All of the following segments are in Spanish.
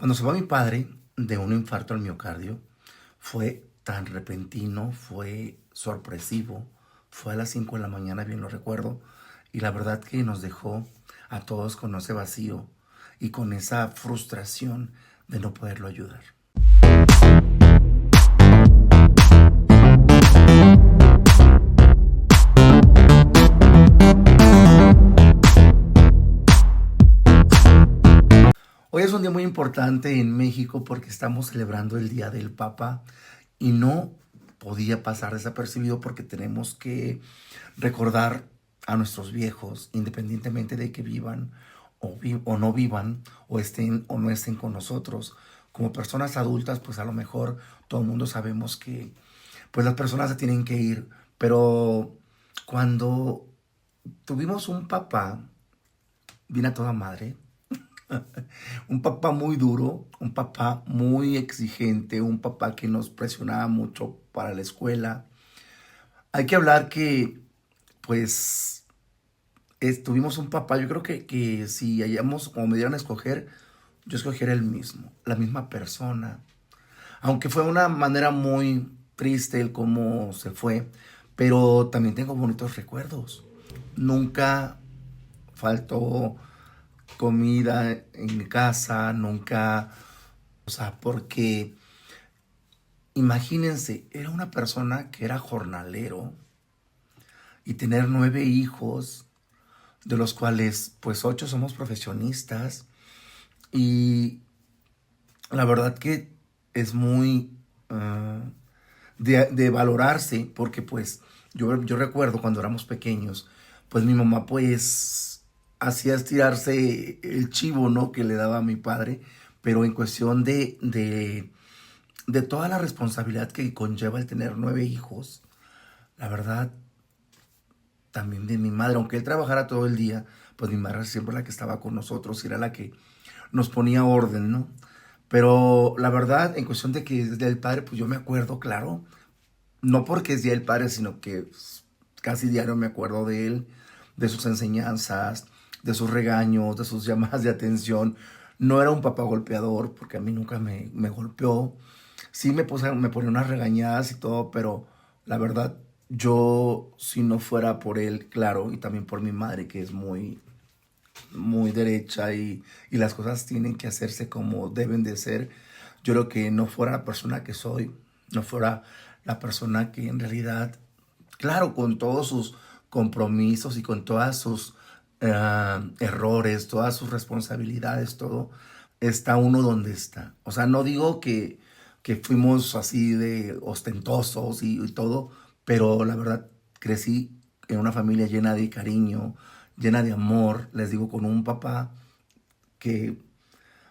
Cuando se va mi padre de un infarto al miocardio, fue tan repentino, fue sorpresivo, fue a las 5 de la mañana, bien lo recuerdo, y la verdad que nos dejó a todos con ese vacío y con esa frustración de no poderlo ayudar. Hoy es un día muy importante en México porque estamos celebrando el Día del Papa y no podía pasar desapercibido porque tenemos que recordar a nuestros viejos, independientemente de que vivan o no vivan, o estén o no estén con nosotros. Como personas adultas, pues a lo mejor todo el mundo sabemos que pues las personas se tienen que ir, pero cuando tuvimos un papá, vino a toda madre. Un papá muy duro, un papá muy exigente, un papá que nos presionaba mucho para la escuela. Hay que hablar que, pues, tuvimos un papá, yo creo que si hayamos, como me dieran a escoger, yo escogiera el mismo, la misma persona. Aunque fue una manera muy triste el cómo se fue, pero también tengo bonitos recuerdos. Nunca faltó comida en mi casa, nunca, o sea, porque imagínense, era una persona que era jornalero y tener 9 hijos, de los cuales pues 8 somos profesionistas y la verdad que es muy de valorarse porque pues yo recuerdo cuando éramos pequeños, pues mi mamá pues hacía estirarse el chivo, ¿no? Que le daba a mi padre, pero en cuestión de toda la responsabilidad que conlleva el tener 9 hijos, la verdad, también de mi madre, aunque él trabajara todo el día, pues mi madre siempre la que estaba con nosotros y era la que nos ponía orden, ¿no? Pero la verdad, en cuestión de que es del padre, pues yo me acuerdo, claro, no porque es día del padre, sino que pues, casi diario me acuerdo de él, de sus enseñanzas, de sus regaños, de sus llamadas de atención. No era un papá golpeador, porque a mí nunca me golpeó. Sí me ponía unas regañadas y todo, pero la verdad, yo, si no fuera por él, claro, y también por mi madre, que es muy derecha y las cosas tienen que hacerse como deben de ser, yo creo que no fuera la persona que soy, no fuera la persona que en realidad, claro, con todos sus compromisos y con todas sus errores, todas sus responsabilidades, todo, está uno donde está. O sea, no digo que fuimos así de ostentosos y todo, pero la verdad crecí en una familia llena de cariño, llena de amor, les digo, con un papá que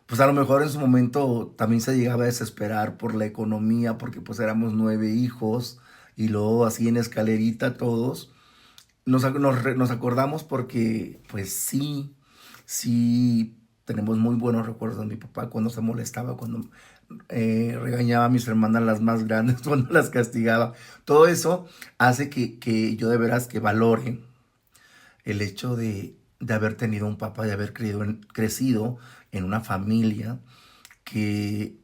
pues a lo mejor en su momento también se llegaba a desesperar por la economía, porque pues éramos 9 hijos y luego así en escalerita todos. Nos acordamos porque pues sí, sí tenemos muy buenos recuerdos de mi papá cuando se molestaba, cuando regañaba a mis hermanas las más grandes, cuando las castigaba. Todo eso hace que yo de veras que valore el hecho de haber tenido un papá, de haber crecido en una familia que,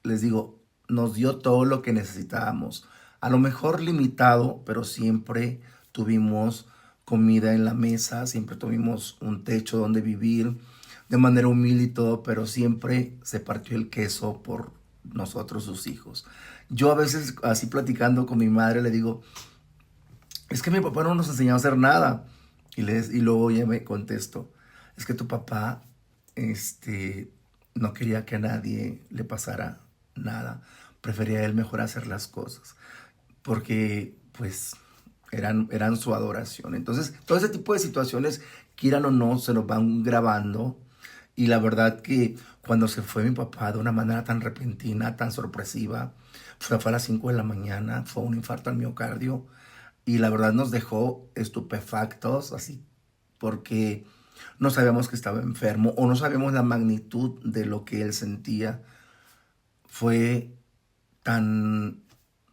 les digo, nos dio todo lo que necesitábamos. A lo mejor limitado, pero siempre tuvimos comida en la mesa, siempre tuvimos un techo donde vivir de manera humilde y todo, pero siempre se partió el queso por nosotros, sus hijos. Yo a veces, así platicando con mi madre, le digo, es que mi papá no nos enseñó a hacer nada. Y luego ya me contesto, es que tu papá, no quería que a nadie le pasara nada. Prefería él mejor hacer las cosas. Porque, pues, eran su adoración. Entonces, todo ese tipo de situaciones, quieran o no, se nos van grabando. Y la verdad que cuando se fue mi papá de una manera tan repentina, tan sorpresiva, fue a las 5 de la mañana, fue un infarto al miocardio y la verdad nos dejó estupefactos, así, porque no sabíamos que estaba enfermo o no sabíamos la magnitud de lo que él sentía. Fue tan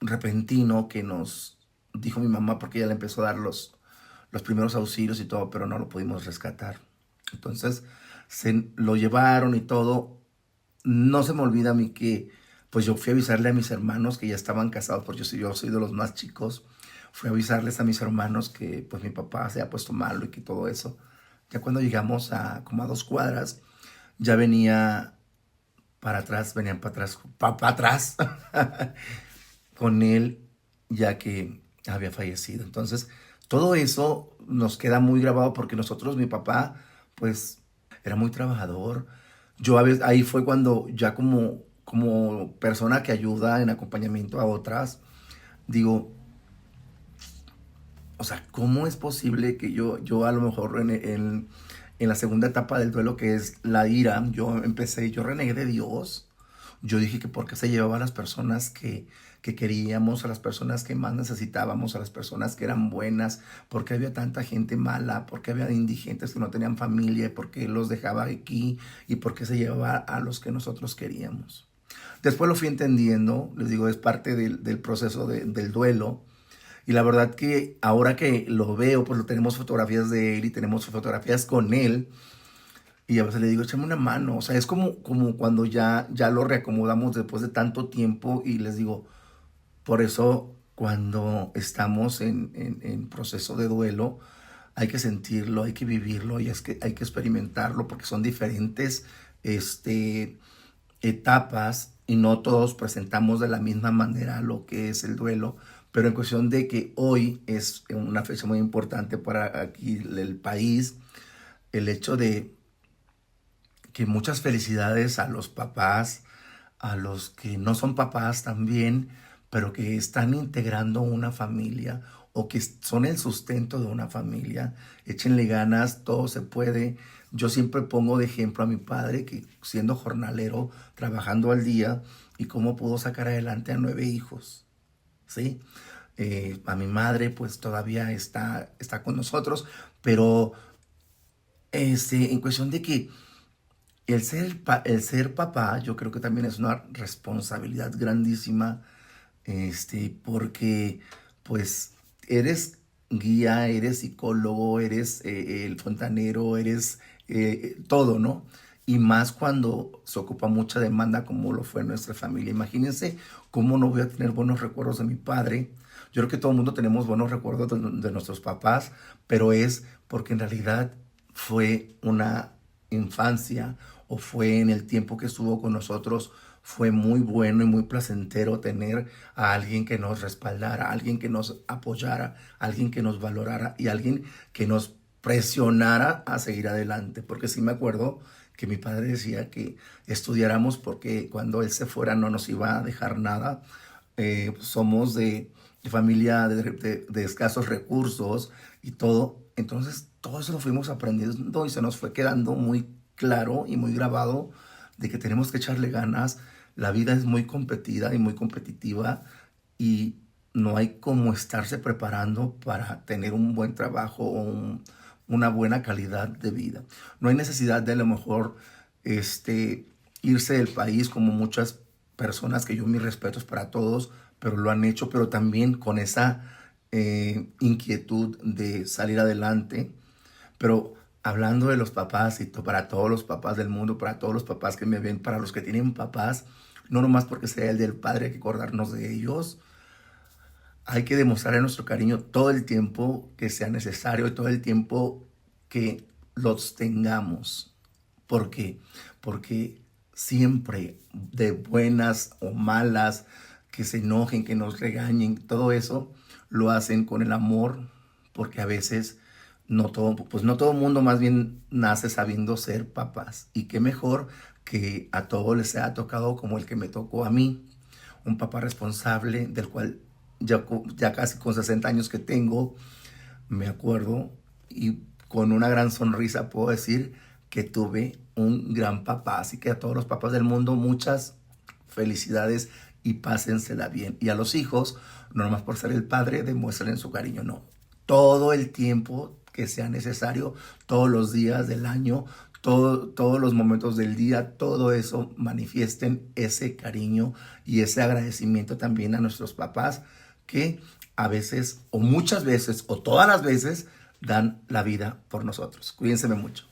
repentino que nos dijo mi mamá, porque ella le empezó a dar los primeros auxilios y todo, pero no lo pudimos rescatar. Entonces se lo llevaron y todo, no se me olvida a mí que pues yo fui a avisarle a mis hermanos que ya estaban casados, porque yo soy de los más chicos. Fui a avisarles a mis hermanos que pues mi papá se ha puesto malo y que todo eso. Ya cuando llegamos a como a 2 cuadras, ya venía para atrás, venían para atrás, para atrás con él, ya que había fallecido. Entonces, todo eso nos queda muy grabado porque nosotros, mi papá, pues era muy trabajador. Yo a veces, ahí fue cuando ya como persona que ayuda en acompañamiento a otras, digo, o sea, ¿cómo es posible que yo a lo mejor en la segunda etapa del duelo, que es la ira, yo renegué de Dios? Yo dije que porque se llevaba a las personas que queríamos, a las personas que más necesitábamos, a las personas que eran buenas, porque había tanta gente mala, porque había indigentes que no tenían familia, porque los dejaba aquí y porque se llevaba a los que nosotros queríamos. Después lo fui entendiendo, les digo, es parte del proceso del duelo. Y la verdad que ahora que lo veo, pues lo tenemos fotografías de él y tenemos fotografías con él. Y a veces le digo, échame una mano. O sea, es como cuando ya lo reacomodamos después de tanto tiempo. Y les digo, por eso cuando estamos en proceso de duelo, hay que sentirlo, hay que vivirlo y es que hay que experimentarlo porque son diferentes etapas y no todos presentamos de la misma manera lo que es el duelo, pero en cuestión de que hoy es una fecha muy importante para aquí el país, el hecho de que muchas felicidades a los papás, a los que no son papás también, pero que están integrando una familia o que son el sustento de una familia. Échenle ganas, todo se puede. Yo siempre pongo de ejemplo a mi padre que siendo jornalero, trabajando al día, y cómo pudo sacar adelante a 9 hijos, ¿sí? A mi madre pues todavía está con nosotros, pero en cuestión de que el ser papá, yo creo que también es una responsabilidad grandísima, porque pues eres guía, eres psicólogo, eres el fontanero, eres todo, ¿no? Y más cuando se ocupa mucha demanda como lo fue nuestra familia. Imagínense cómo no voy a tener buenos recuerdos de mi padre. Yo creo que todo el mundo tenemos buenos recuerdos de nuestros papás, pero es porque en realidad fue una infancia o fue en el tiempo que estuvo con nosotros, fue muy bueno y muy placentero tener a alguien que nos respaldara, a alguien que nos apoyara, a alguien que nos valorara y a alguien que nos presionara a seguir adelante. Porque sí me acuerdo que mi padre decía que estudiáramos porque cuando él se fuera no nos iba a dejar nada. Somos de familia de escasos recursos y todo. Entonces todo eso lo fuimos aprendiendo y se nos fue quedando muy claro y muy grabado de que tenemos que echarle ganas. La vida es muy competida y muy competitiva y no hay como estarse preparando para tener un buen trabajo o una buena calidad de vida. No hay necesidad de a lo mejor irse del país como muchas personas, que yo mis respetos para todos, pero lo han hecho, pero también con esa inquietud de salir adelante. Pero hablando de los papás y para todos los papás del mundo, para todos los papás que me ven, para los que tienen papás, no nomás porque sea el del padre hay que acordarnos de ellos, hay que demostrar nuestro cariño todo el tiempo que sea necesario y todo el tiempo que los tengamos. ¿Por qué? Porque siempre, de buenas o malas, que se enojen, que nos regañen, todo eso lo hacen con el amor, porque a veces no todo mundo más bien nace sabiendo ser papás. Y qué mejor que a todos les ha tocado como el que me tocó a mí, un papá responsable del cual ya casi con 60 años que tengo, me acuerdo y con una gran sonrisa puedo decir que tuve un gran papá. Así que a todos los papás del mundo, muchas felicidades y pásensela bien. Y a los hijos, no nomás por ser el padre, demuestren su cariño, no. Todo el tiempo que sea necesario, todos los días del año, todos los momentos del día, todo eso, manifiesten ese cariño y ese agradecimiento también a nuestros papás que a veces, o muchas veces, o todas las veces, dan la vida por nosotros. Cuídense mucho.